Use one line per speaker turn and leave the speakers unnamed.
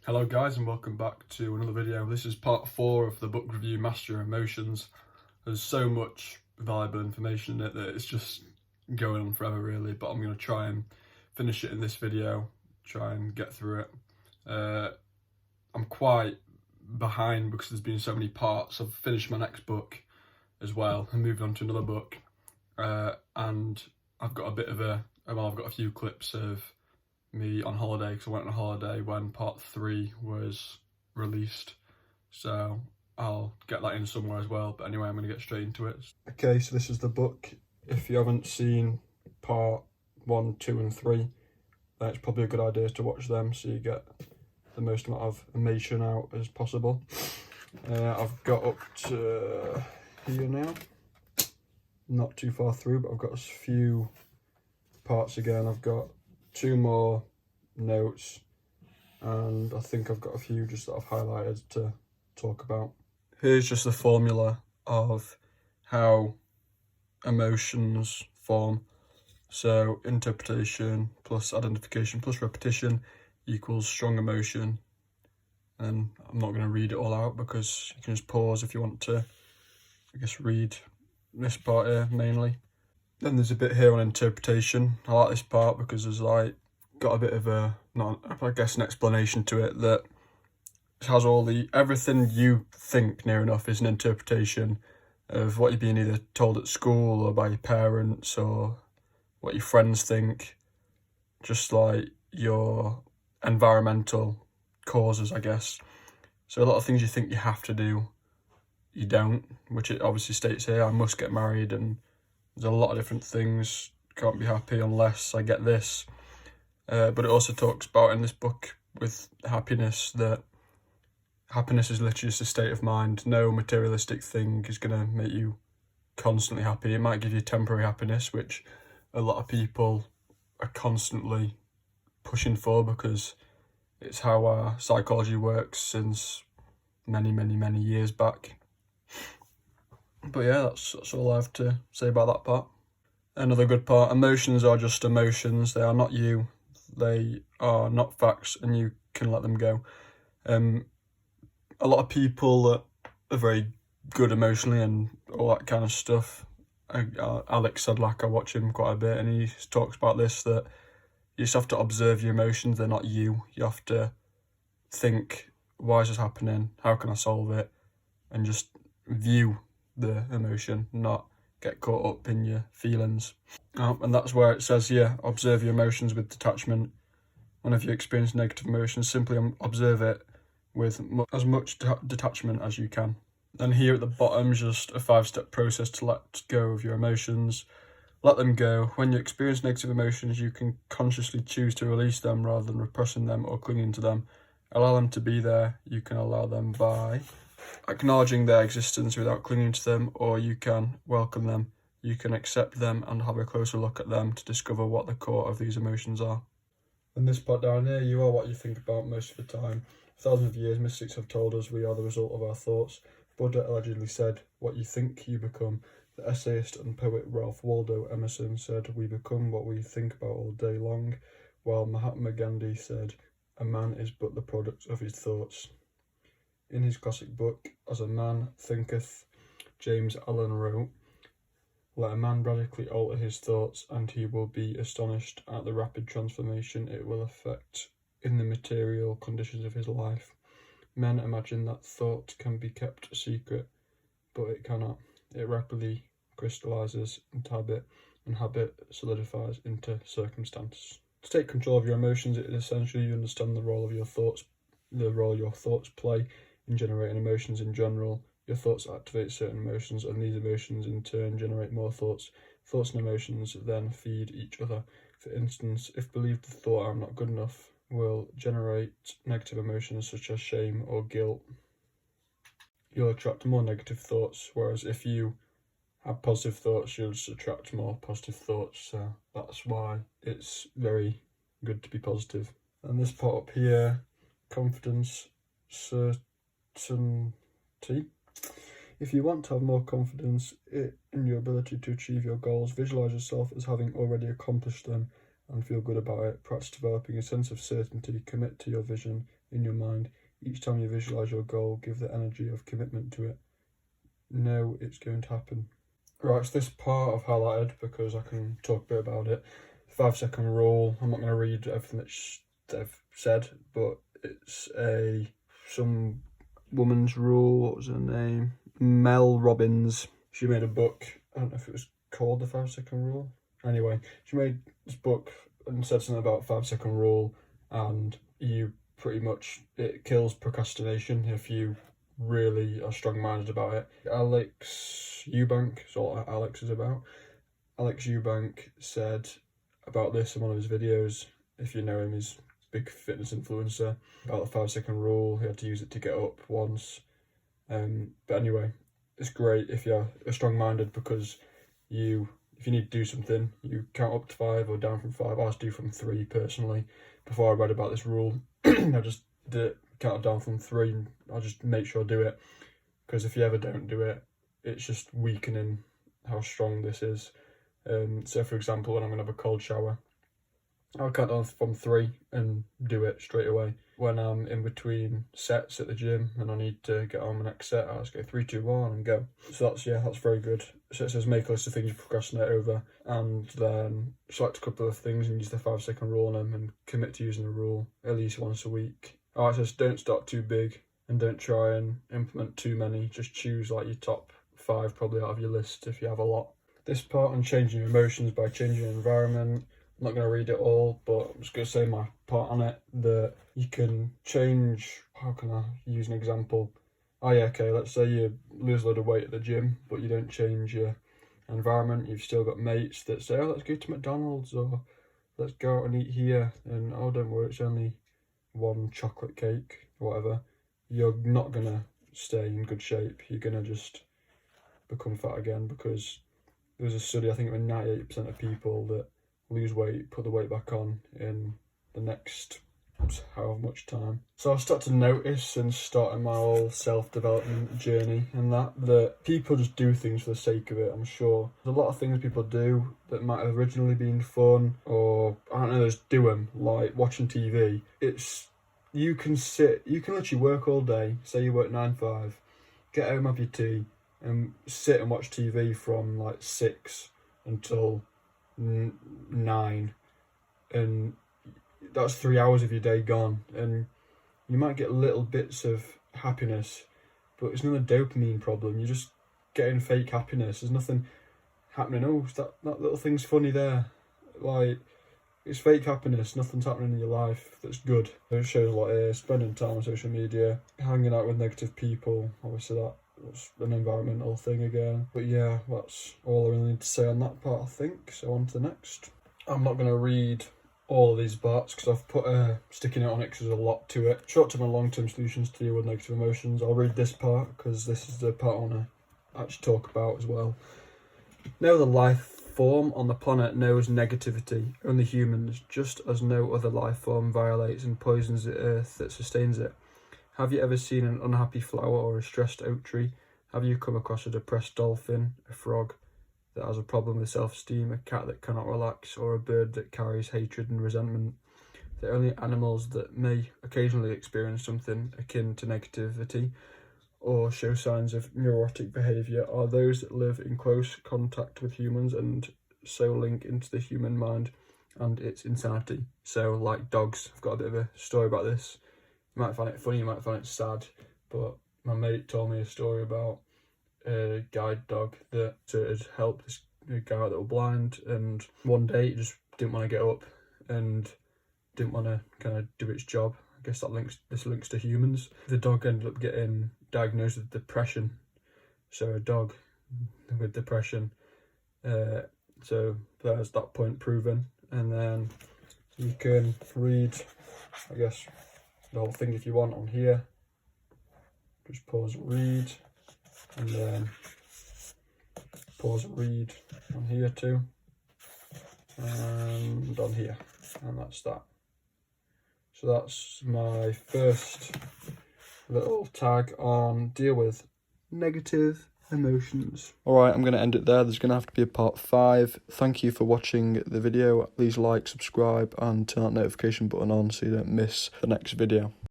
Hello guys and welcome back to another video. This is part 4 of the book review Master Your Emotions. There's so much valuable information in it that it's just going on forever really, but I'm going to try and finish it in this video, try and get through it. I'm quite behind because there's been so many parts. I've finished my next book as well and moved on to another book, and I've got I've got a few clips of me on holiday because I went on holiday when part 3 was released, so I'll get that in somewhere as well. But anyway, I'm going to get straight into it. Okay, so this is the book. If you haven't seen part 1, 2 and 3, then it's probably a good idea to watch them so you get the most amount of information out as possible. I've got up to here now, not too far through, but I've got a few parts again. I've got 2 more notes, and I think I've got a few just that I've highlighted to talk about. Here's just the formula of how emotions form. So interpretation plus identification plus repetition equals strong emotion. And I'm not going to read it all out because you can just pause if you want to, I guess, read this part here mainly. Then there's a bit here on interpretation. I like this part because there's got a bit of an explanation to it that has everything you think near enough is an interpretation of what you're being either told at school or by your parents or what your friends think, just like your environmental causes, I guess. So a lot of things you think you have to do, you don't, which it obviously states here. I must get married, and there's a lot of different things. Can't be happy unless I get this. But it also talks about in this book with happiness that happiness is literally just a state of mind. No materialistic thing is going to make you constantly happy. It might give you temporary happiness, which a lot of people are constantly pushing for because it's how our psychology works since many, many, many years back. But yeah, that's all I have to say about that part. Another good part, emotions are just emotions. They are not you. They are not facts, and you can let them go. A lot of people that are very good emotionally and all that kind of stuff. Alex Sedlak, I watch him quite a bit, and he talks about this, that you just have to observe your emotions. They're not you. You have to think, why is this happening? How can I solve it? And just view the emotion, not get caught up in your feelings. And that's where it says, observe your emotions with detachment. Whenever you experience negative emotions, simply observe it with as much detachment as you can. Then here at the bottom is just a 5-step process to let go of your emotions. Let them go. When you experience negative emotions, you can consciously choose to release them rather than repressing them or clinging to them. Allow them to be there. You can allow them by acknowledging their existence without clinging to them, or you can welcome them. You can accept them and have a closer look at them to discover what the core of these emotions are. And this part down here, you are what you think about most of the time. For thousands of years, mystics have told us we are the result of our thoughts. Buddha allegedly said, what you think, you become. The essayist and poet Ralph Waldo Emerson said, we become what we think about all day long, while Mahatma Gandhi said, a man is but the product of his thoughts. In his classic book, As a Man Thinketh, James Allen wrote, let a man radically alter his thoughts, and he will be astonished at the rapid transformation it will effect in the material conditions of his life. Men imagine that thought can be kept a secret, but it cannot. It rapidly crystallizes into habit, and habit solidifies into circumstance. To take control of your emotions, it is essential you understand the role your thoughts play in generating emotions in general. Your thoughts activate certain emotions, and these emotions in turn generate more thoughts. Thoughts and emotions then feed each other. For instance, if believed the thought I'm not good enough will generate negative emotions such as shame or guilt, you'll attract more negative thoughts, whereas if you have positive thoughts, you'll just attract more positive thoughts. So that's why it's very good to be positive. And this part up here, confidence, certainty. If you want to have more confidence in your ability to achieve your goals, visualize yourself as having already accomplished them and feel good about it. Practice developing a sense of certainty, commit to your vision, in your mind. Each time you visualise your goal, give the energy of commitment to it. Know it's going to happen. Right, so this part I've highlighted because I can talk a bit about it. 5-second rule. I'm not going to read everything that they've said, but it's some woman's rule. What was her name? Mel Robbins. She made a book. I don't know if it was called the 5-second rule. Anyway, she made this book and said something about 5-second rule, and you pretty much, it kills procrastination if you really are strong-minded about it. Alex Eubank is all Alex is about. Alex Eubank said about this in one of his videos. If you know him, he's a big fitness influencer. About the 5-second rule, he had to use it to get up once. But anyway, it's great if you're strong-minded, because if you need to do something, you count up to 5 or down from 5. I was do from 3 personally. Before I read about this rule, I just did it, counted down from 3, and I'll just make sure I do it, because if you ever don't do it, it's just weakening how strong this is. So for example, when I'm going to have a cold shower, I'll count down from 3 and do it straight away. When I'm in between sets at the gym and I need to get on the next set, I'll just go 3, 2, 1 and go. So that's very good. So it says make a list of things you procrastinate over, and then select a couple of things and use the 5-second rule on them, and commit to using the rule at least once a week. It says don't start too big and don't try and implement too many. Just choose like your top 5 probably out of your list if you have a lot. This part on changing your emotions by changing your environment. I'm not going to read it all, but I'm just going to say my part on it, that you can change. How can I use an example? Let's say you lose a load of weight at the gym, but you don't change your environment. You've still got mates that say, oh, let's go to McDonald's, or let's go out and eat here, and oh, don't worry, it's only 1 chocolate cake, or whatever. You're not going to stay in good shape. You're going to just become fat again, because there was a study, I think it was 98% of people that lose weight, put the weight back on in the next how much time. So I start to notice, and starting my whole self-development journey, and that people just do things for the sake of it. I'm sure there's a lot of things people do that might have originally been fun, or I don't know, just do them, like watching TV. You can literally work all day, say you work 9 to 5, get home, have your tea, and sit and watch TV from like 6 until 9, and that's 3 hours of your day gone, and you might get little bits of happiness, but it's not a dopamine problem. You're just getting fake happiness. There's nothing happening. Oh, that little thing's funny there. Like, it's fake happiness. Nothing's happening in your life that's good. It shows like spending time on social media, hanging out with negative people. Obviously that's an environmental thing again. But yeah, that's all I really need to say on that part, I think. So on to the next. I'm not going to read all of these parts because I've put a sticky note on it because there's a lot to it. Short-term and long-term solutions to deal with negative emotions. I'll read this part because this is the part I want to actually talk about as well. No other life form on the planet knows negativity, only humans, just as no other life form violates and poisons the earth that sustains it. Have you ever seen an unhappy flower or a stressed oak tree? Have you come across a depressed dolphin, a frog that has a problem with self-esteem, a cat that cannot relax, or a bird that carries hatred and resentment? The only animals that may occasionally experience something akin to negativity or show signs of neurotic behaviour are those that live in close contact with humans and so link into the human mind and its insanity. So, like dogs, I've got a bit of a story about this. You might find it funny, you might find it sad, but my mate told me a story about a guide dog that had helped this guy that was blind, and one day it just didn't want to get up and didn't want to kind of do its job. I guess this links to humans. The dog ended up getting diagnosed with depression. So a dog with depression. So there's that point proven. And then you can read, I guess, the whole thing if you want on here. Just pause and read. And then pause and read on here too. And on here. And that's that. So that's my first little tag on deal with negative emotions. Alright, I'm going to end it there. There's going to have to be a part 5. Thank you for watching the video. Please like, subscribe and turn that notification button on so you don't miss the next video.